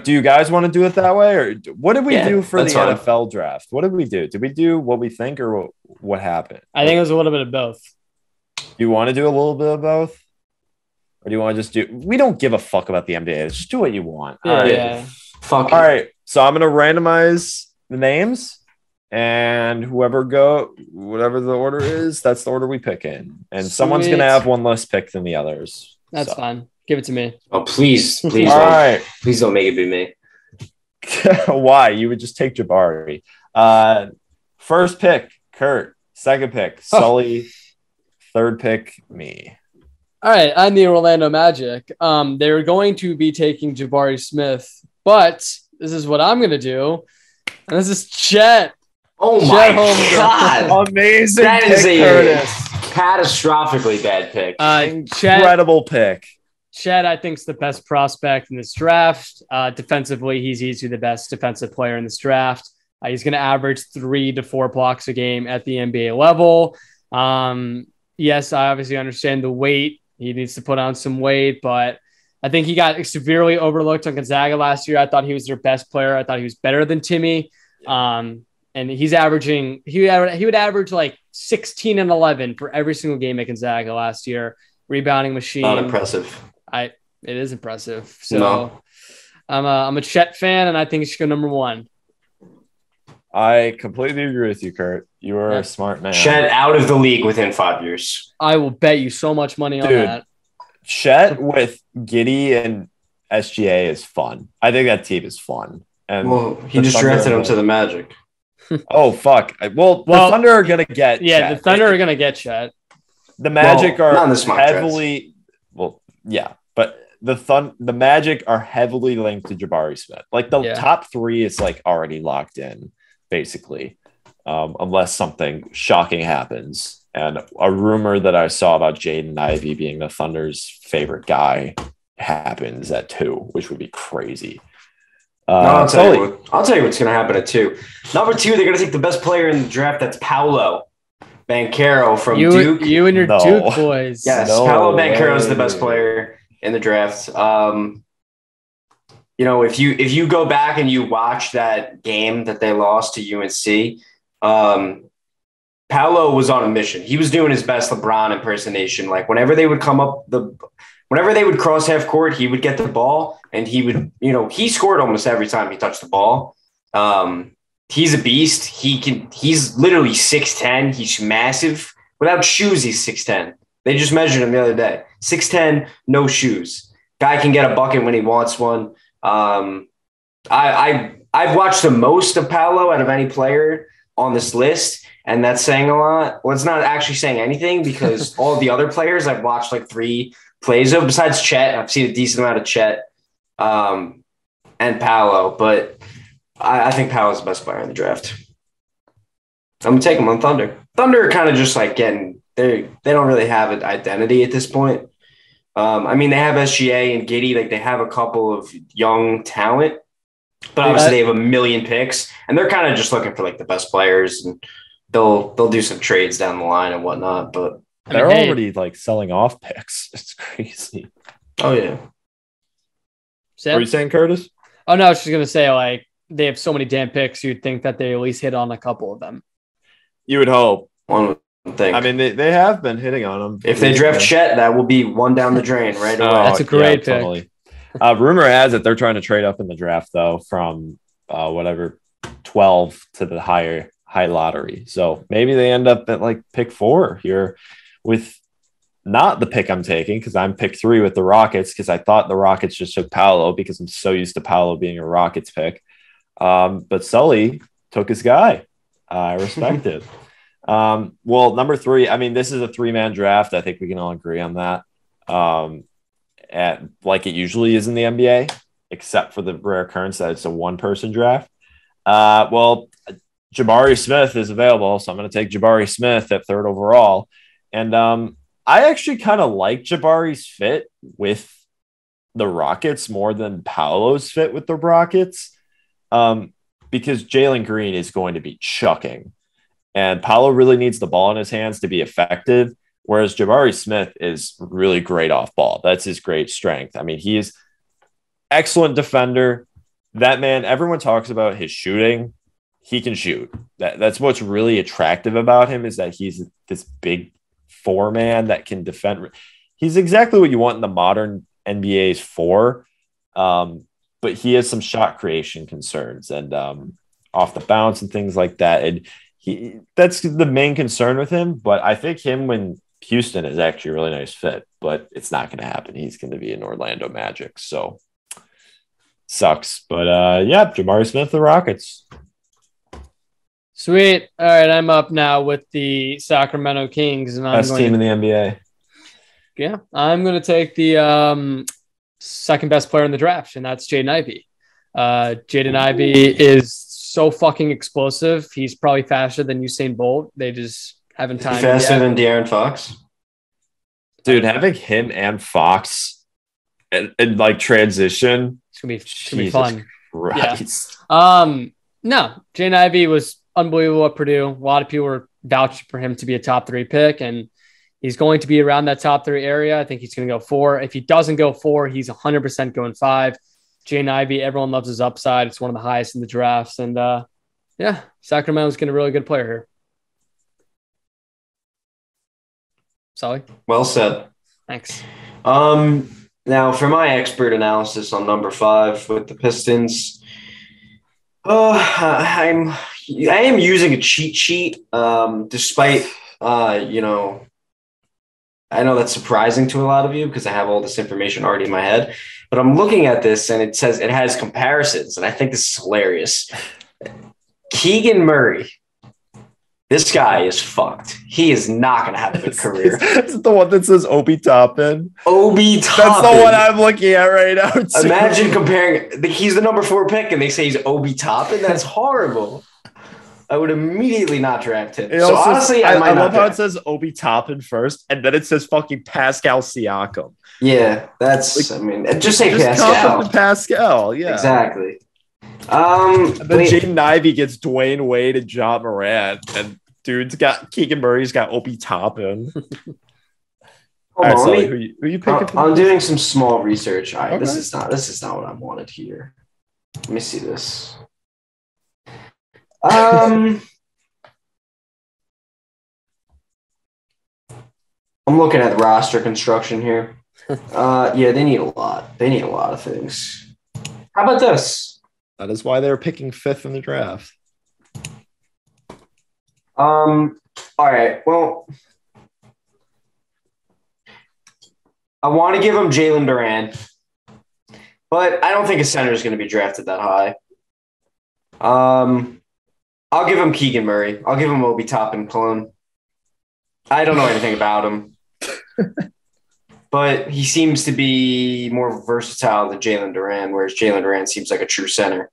Do you guys want to do it that way, or what did we do for the fine. NFL draft? What did we do? Did we do what we think, or what happened? I think it was a little bit of both. Do you want to do a little bit of both, or do you want to just do? We don't give a fuck about the NBA. Just do what you want. Yeah, all right. yeah. Fuck. All right. So I'm gonna randomize the names, and whatever the order is, that's the order we pick in. And someone's gonna have one less pick than the others. That's fine. Give it to me. Oh, please. All right. Please don't make it be me. Why? You would just take Jabari. First pick, Kurt. Second pick, Sully. Third pick, me. All right. I'm the Orlando Magic. They're going to be taking Jabari Smith, but this is what I'm going to do. And this is Chet. Oh, Chet my Holmgren. God. Amazing That pick, is a Curtis. catastrophically bad pick. Incredible pick. Chet, I think, is the best prospect in this draft. Defensively, he's easily the best defensive player in this draft. He's going to average 3 to 4 blocks a game at the NBA level. Yes, I obviously understand the weight. He needs to put on some weight, but I think he got severely overlooked on Gonzaga last year. I thought he was their best player. I thought he was better than Timmy. And he's averaging, he would average like 16 and 11 for every single game at Gonzaga last year. Rebounding machine. Not impressive. It is impressive. So I'm a Chet fan, and I think he should go number 1. I completely agree with you, Kurt. You are a smart man. Chet out of the league within 5 years. I will bet you so much money on that. Chet with Giddey and SGA is fun. I think that team is fun. And he just drafted him to the Magic. Oh, fuck. Well, the Thunder are going to get Chet. The Thunder are going to get Chet. The Magic are not in this mock heavily – well, yeah. But the Magic are heavily linked to Jabari Smith. Like, the top 3 is, like, already locked in, basically, unless something shocking happens. And a rumor that I saw about Jaden Ivey being the Thunder's favorite guy happens at 2, which would be crazy. I'll tell you what's going to happen at 2. Number 2, they're going to take the best player in the draft. That's Paolo Banchero from Duke. You and your Duke boys. Yes, Paolo Banchero is the best player in the draft. If you go back and you watch that game that they lost to UNC, Paolo was on a mission. He was doing his best LeBron impersonation. Like whenever they would whenever they would cross half court, he would get the ball and he would, he scored almost every time he touched the ball. He's a beast. He's literally 6'10". He's massive. Without shoes, he's 6'10". They just measured him the other day. 6'10", no shoes. Guy can get a bucket when he wants one. I've watched the most of Paolo out of any player on this list, and that's saying a lot. Well, it's not actually saying anything because all the other players I've watched like 3 plays of. Besides Chet, I've seen a decent amount of Chet and Paolo, but I think Paolo's the best player in the draft. I'm going to take him on Thunder. Thunder are kind of just like they don't really have an identity at this point. They have SGA and Giddey. Like they have a couple of young talent, but obviously they have a million picks, and they're kind of just looking for like the best players, and they'll do some trades down the line and whatnot. But they're already like selling off picks. It's crazy. Oh yeah. What are you saying, Curtis? Oh no, I was just gonna say like they have so many damn picks. You'd think that they at least hit on a couple of them. You would hope. One would think. They have been hitting on them. If they draft Chet, that will be one down the drain right away. That's a great pick. Totally. Rumor has it they're trying to trade up in the draft though from 12 12 to the high lottery. So maybe they end up at like pick 4 here with not the pick I'm taking, because I'm pick 3 with the Rockets, because I thought the Rockets just took Paolo because I'm so used to Paolo being a Rockets pick. But Sully took his guy. I respect it. Well, number 3, I mean, this is a 3-man draft. I think we can all agree on that. At like it usually is in the NBA, except for the rare occurrence that it's a 1-person draft. Well, Jabari Smith is available, so I'm going to take Jabari Smith at 3rd overall. And I actually kind of like Jabari's fit with the Rockets more than Paolo's fit with the Rockets, because Jalen Green is going to be chucking, and Paolo really needs the ball in his hands to be effective, whereas Jabari Smith is really great off ball. That's his great strength. I mean, he is excellent defender. That man, everyone talks about his shooting. He can shoot. That's what's really attractive about him, is that he's this big 4-man that can defend. He's exactly what you want in the modern NBA's 4, but he has some shot creation concerns and off the bounce and things like that. And that's the main concern with him. But I think him when Houston is actually a really nice fit, but it's not going to happen. He's going to be in Orlando Magic, so sucks. But yeah, Jabari Smith, the Rockets. Sweet. All right, I'm up now with the Sacramento Kings, and Best team in the NBA. Yeah, I'm going to take the second best player in the draft, and that's Jaden Ivey. Jaden Ivey is so fucking explosive. He's probably faster than Usain Bolt. They just haven't time. Faster than De'Aaron Fox. Dude, having him and Fox and like transition, it's gonna be fun. Christ. Yeah. No, Jaden Ivey was unbelievable at Purdue. A lot of people were vouching for him to be a top 3 pick, and he's going to be around that top 3 area. I think he's going to go 4. If he doesn't go 4, he's 100% going 5. Jaden Ivey, everyone loves his upside. It's one of the highest in the drafts. And yeah, Sacramento's getting a really good player here. Sully? Well said. Thanks. Now for my expert analysis on number 5 with the Pistons, I am using a cheat sheet, despite, I know that's surprising to a lot of you because I have all this information already in my head, but I'm looking at this and it says it has comparisons, and I think this is hilarious. Keegan Murray. This guy is fucked. He is not going to have a good career. It's the one that says Obi Toppin. Obi Toppin. That's the one I'm looking at right now. Too. Imagine comparing. He's the number 4 pick, and they say he's Obi Toppin. That's horrible. I would immediately not draft him. So honestly, I love how it says Obi Toppin first, and then it says fucking Pascal Siakam. Yeah, that's. Like, I mean, just say Pascal. Pascal, yeah, exactly. And then Jaden Ivey gets Dwayne Wade and John Morant, and dude's got Keegan Murray's got Obi Toppin. All right, Sully, who you picking? I'm doing some small research. All right, okay. This is not what I wanted here. Let me see this. I'm looking at roster construction here. Yeah, they need a lot. They need a lot of things. How about this? That is why they're picking 5th in the draft. All right. Well, I want to give him Jalen Duran, but I don't think a center is going to be drafted that high. I'll give him Keegan Murray. I'll give him Obi Toppin clone. I don't know anything about him, but he seems to be more versatile than Jalen Duran, whereas Jalen Duran seems like a true center.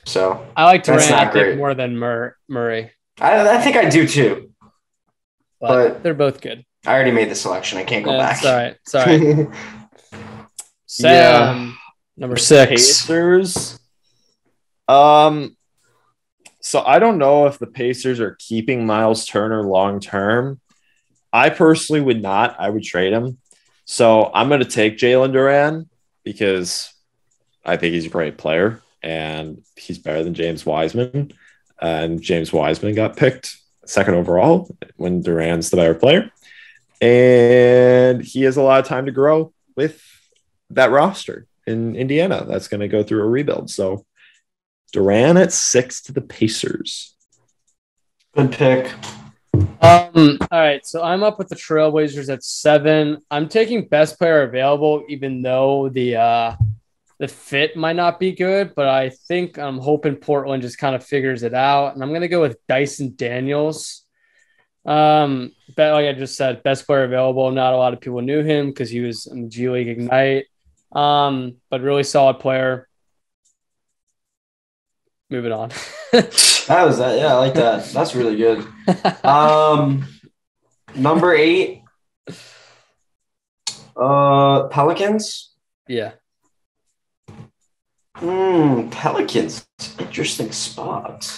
So I like Duran, I think, more than Murray. I think I do too. But they're both good. I already made the selection. I can't go back. Sorry. Sam, number 6. Pacers. So I don't know if the Pacers are keeping Miles Turner long term. I personally would not. I would trade him. So I'm going to take Jalen Duran because I think he's a great player and he's better than James Wiseman. And James Wiseman got picked 2nd overall when Duran's the better player. And he has a lot of time to grow with that roster in Indiana. That's going to go through a rebuild. So Durant at 6 to the Pacers. Good pick. All right, so I'm up with the Trailblazers at 7. I'm taking best player available, even though the fit might not be good, but I think I'm hoping Portland just kind of figures it out, and I'm gonna go with Dyson Daniels. Like I just said, best player available. Not a lot of people knew him because he was in the G League Ignite, but really solid player. Moving on. That was that. Yeah, I like that. That's really good. Number 8. Pelicans. Yeah. Pelicans. Interesting spot.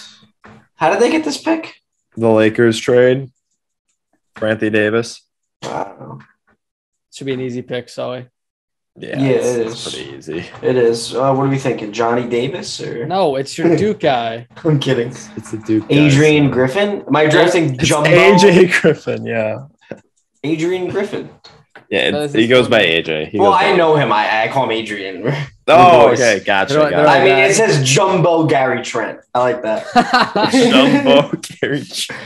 How did they get this pick? The Lakers trade for Anthony Davis. Wow. Should be an easy pick, Sully. Yeah, it is. It's pretty easy. It is. What are we thinking? Johnny Davis or No, it's your Duke guy. I'm kidding. It's a Duke. Adrian Griffin. Am I drafting Jumbo? AJ Griffin, yeah. Adrian Griffin. Yeah, he goes by AJ. I know him. I call him Adrian. Oh, okay, gotcha. I mean, it says Jumbo Gary Trent. I like that. Jumbo Gary Trent.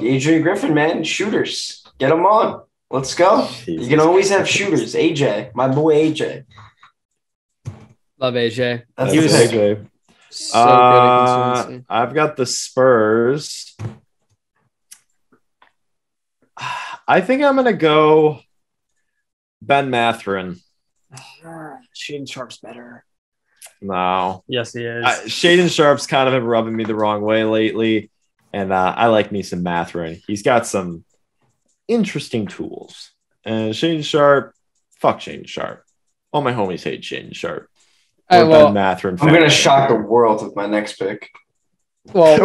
Adrian Griffin, man. Shooters. Get them on. Let's go. Jesus. You can always have shooters. AJ, my boy AJ. Love AJ. He was AJ. So good at consistency. I've got the Spurs. I think I'm going to go Ben Mathurin. Shaden Sharp's better. No. Yes, he is. Shaden Sharp's kind of been rubbing me the wrong way lately, and I like me some Mathurin. He's got some interesting tools. And Shaden Sharp, fuck Shaden Sharp. All my homies hate Shaden Sharp. Ben Mathurin. I'm going to shock the world with my next pick. Well,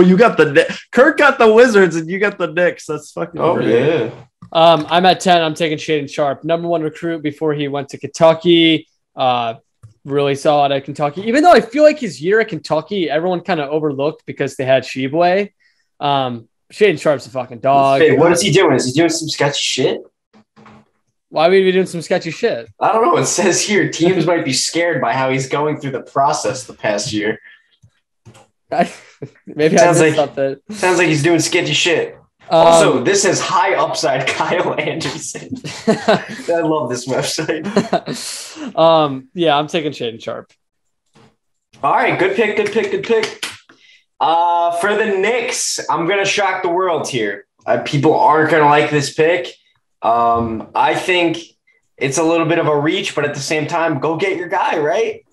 you got the Kirk got the Wizards and you got the Knicks. That's fucking great. Yeah. I'm at 10. I'm taking Shaden Sharp, number 1 recruit before he went to Kentucky. Really solid at Kentucky. Even though I feel like his year at Kentucky, everyone kind of overlooked because they had Sheboy. Shaden Sharp's a fucking dog. Hey, what is he doing? Is he doing some sketchy shit? Why would he be doing some sketchy shit? I don't know. It says here teams might be scared by how he's going through the process the past year. Maybe I missed something. Sounds like he's doing sketchy shit. Also, this says high upside Kyle Anderson. I love this website. Yeah, I'm taking Shaden Sharp. All right, good pick. For the Knicks, I'm gonna shock the world here. People aren't gonna like this pick. I think it's a little bit of a reach, but at the same time, go get your guy, right?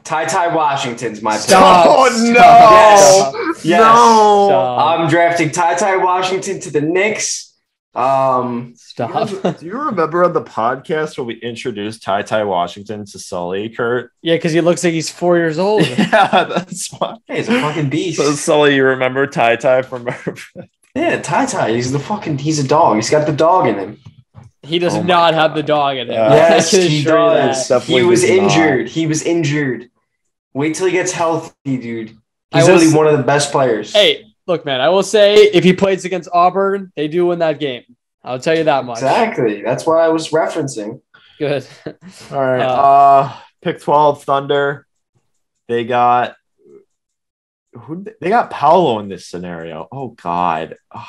Ty Washington's my pick. Oh, no. Yes. No. I'm drafting Ty Washington to the Knicks. Stop. Do you remember on the podcast when we introduced Ty Washington to Sully, Kurt? Yeah, because he looks like he's 4 years old. Yeah, that's why. Hey, he's a fucking beast. So, Sully, you remember Ty from Yeah, Ty. He's a dog. He's got the dog in him. He does not have the dog in him. Yes, he does. Definitely He was does injured. not. He was injured. Wait till he gets healthy, dude. He's literally one of the best players. Hey, look, man, I will say if he plays against Auburn, they do win that game. I'll tell you that much. Exactly. That's what I was referencing. Good. All right. Pick 12, Thunder. They got Paolo in this scenario. Oh, God. Oh.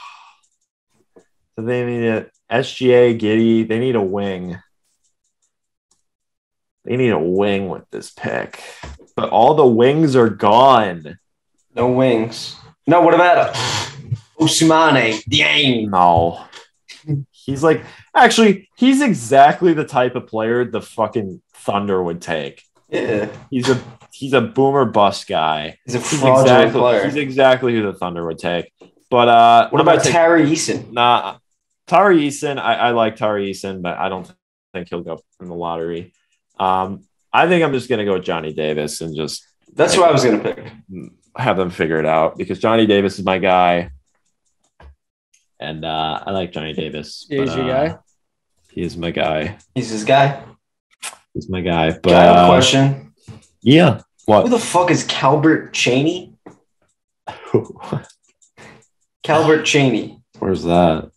So they need a SGA, Giddy. They need a wing. They need a wing with this pick. But all the wings are gone. No wings. No, what about Ousmane Dieng? No. He's he's exactly the type of player the fucking Thunder would take. Yeah. He's a boomer bust guy. He's a fraudulent player. He's exactly who the Thunder would take. But what about Tari Eason? Nah. Tari Eason, I like Tari Eason, but I don't think he'll go in the lottery. I think I'm just going to go with Johnny Davis and just... That's who I was going to pick. Have them figure it out because Johnny Davis is my guy. And I like Johnny Davis. He's your guy? He is my guy. He's his guy? He's my guy. But I have a question. Yeah. What? Who the fuck is Calbert Chaney? Calbert Chaney. Where's that?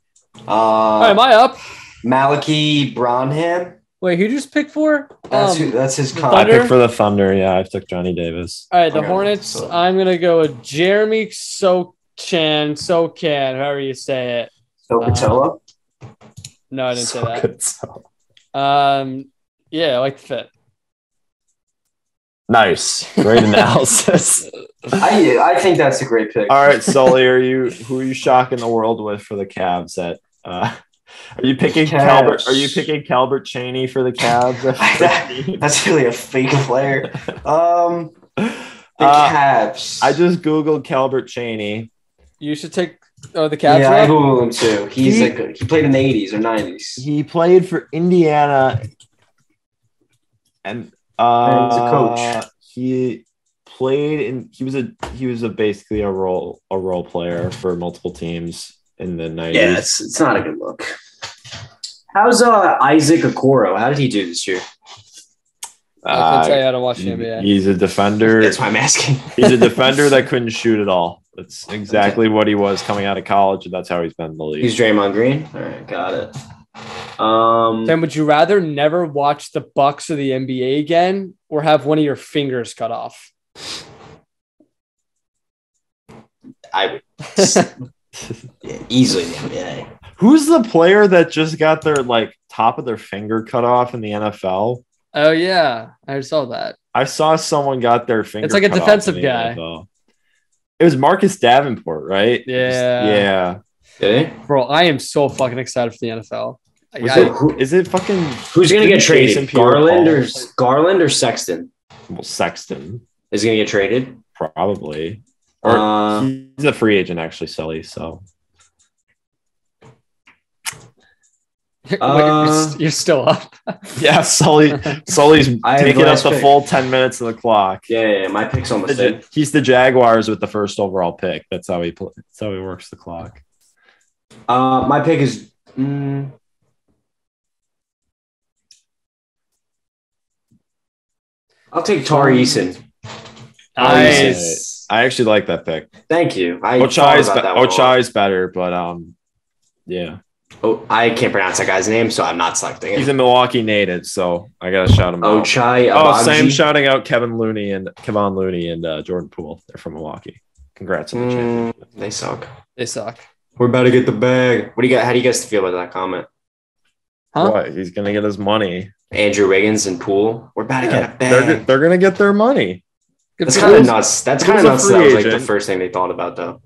Am I up? Malachi Branham. Wait, who just picked for? That's his the comp. I Thunder? picked for the Thunder. Yeah, I took Johnny Davis. All right, the Okay, Hornets. so- I'm gonna go with Jeremy Socan, however you say it. Patella. No, I didn't say that. Good, so. Yeah, I like the fit. Nice. Great analysis. I think that's a great pick. All right, Sully, who are you shocking the world with for the Cavs? Are you picking Cavs. Calbert? Are you picking Calbert Chaney for the Cavs? That's really a fake player. The Cavs. I just googled Calbert Chaney. You should take the Cavs. Yeah, I rep? googled him too. He played in the 80s or 90s. He played for Indiana, and he's a coach. He played in. He was basically a role player for multiple teams in the 90s. Yeah, it's not a good look. How's Isaac Okoro? How did he do this year? I can tell you how to watch the NBA. He's a defender. That's why I'm asking. He's a defender that couldn't shoot at all. That's exactly what he was coming out of college, and that's how he's been in the league. He's Draymond Green. All right, got it. Sam, would you rather never watch the Bucks or the NBA again, or have one of your fingers cut off? I would easily the NBA. Who's the player that just got their top of their finger cut off in the NFL? Oh yeah, I saw that. I saw someone got their finger. It's like a cut off defensive in the guy. NFL. It was Marcus Davenport, right? Yeah. Yeah. Did he? Bro, I am so fucking excited for the NFL. Is it fucking? Who's gonna get traded? Jason Pierre-Paul? Garland or Sexton? Well, Sexton Is he gonna get traded? probably. Or he's a free agent actually, Sully. So Wait, you're still up. yeah, Sully's I have taking up last the pick. full 10 minutes of the clock. Yeah, my pick's almost in. He's the Jaguars with the first overall pick. That's how he works the clock. My pick is. I'll take Tari Eason. Nice. I actually like that pick. Thank you. I thought about that one a lot. Ochai's better, but yeah. Oh, I can't pronounce that guy's name, so I'm not selecting He's it. a Milwaukee native, so I gotta shout him out. Ochai. Same shouting out Kevon Looney and Jordan Poole. They're from Milwaukee. Congrats on the championship. They suck. They suck. We're about to get the bag. What do you got? How do you guys feel about that comment? Huh? What? He's gonna get his money. Andrew Wiggins and Poole. We're about to get a bag. They're gonna get their money. That's kind of nuts. That's kind of nuts. That was like the agent. first thing they thought about, though.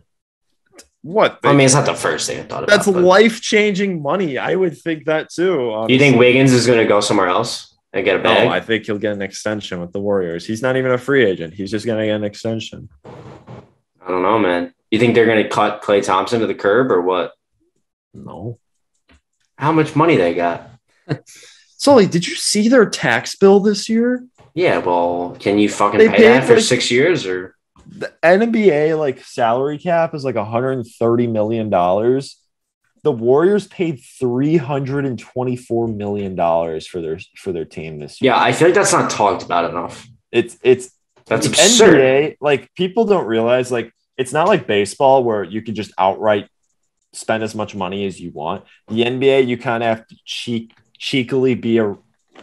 What? I mean, it's not the first thing they thought about. That's but life-changing money. I would think that too. Do you think Wiggins is going to go somewhere else and get a bag? No, I think he'll get an extension with the Warriors. He's not even a free agent. He's just going to get an extension. I don't know, man. You think they're going to cut Klay Thompson to the curb or what? No. How much money they got? Sully, did you see their tax bill this year? Yeah, well, can you fucking They pay paid that for like- 6 years or? The NBA salary cap is like $130 million. The Warriors paid $324 million for their team this year. Yeah, I feel like that's not talked about enough. It's That's the absurd. NBA, like people don't realize, like it's not like baseball where you can just outright spend as much money as you want. The NBA, you kind of have to cheekily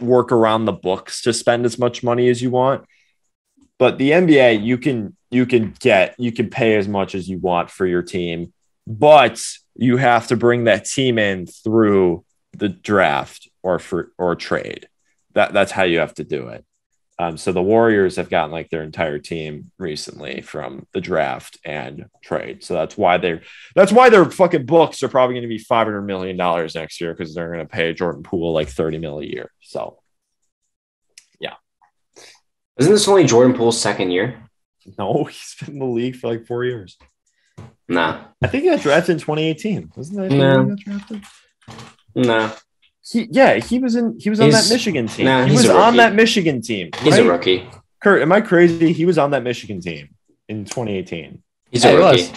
work around the books to spend as much money as you want. But the NBA, you can pay as much as you want for your team, but you have to bring that team in through the draft or trade. That's how you have to do it. So the Warriors have gotten like their entire team recently from the draft and trade. So that's why their fucking books are probably going to be $500 million next year because they're going to pay Jordan Poole like $30 million a year. So yeah. Isn't this only Jordan Poole's second year? No, he's been in the league for like 4 years. Nah. I think he got drafted in 2018. Wasn't that? No. He got drafted? Nah. He was on that Michigan team. Nah, he he's was a on rookie. that Michigan team. He's a right? rookie. Kurt, am I crazy? He was on that Michigan team in 2018. He's Yeah, a he rookie. was.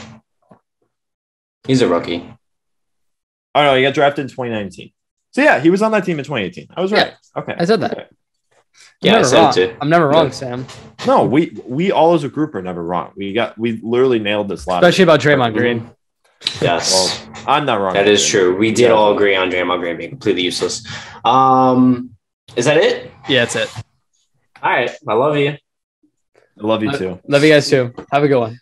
He's a rookie. Oh no, he got drafted in 2019. So yeah, he was on that team in 2018. I was right. Yeah, Okay. I said that. Okay. Yeah, I said wrong. it too. I'm never wrong, Yeah. Sam. No, we all as a group are never wrong. We literally nailed this lottery. Especially about Draymond Green. Yes. Well, I'm not wrong. That is true. We did all agree on Draymond Green being completely useless. All Is that it? Yeah, that's it. All right. I love you. I love you too. Love you guys too. Have a good one.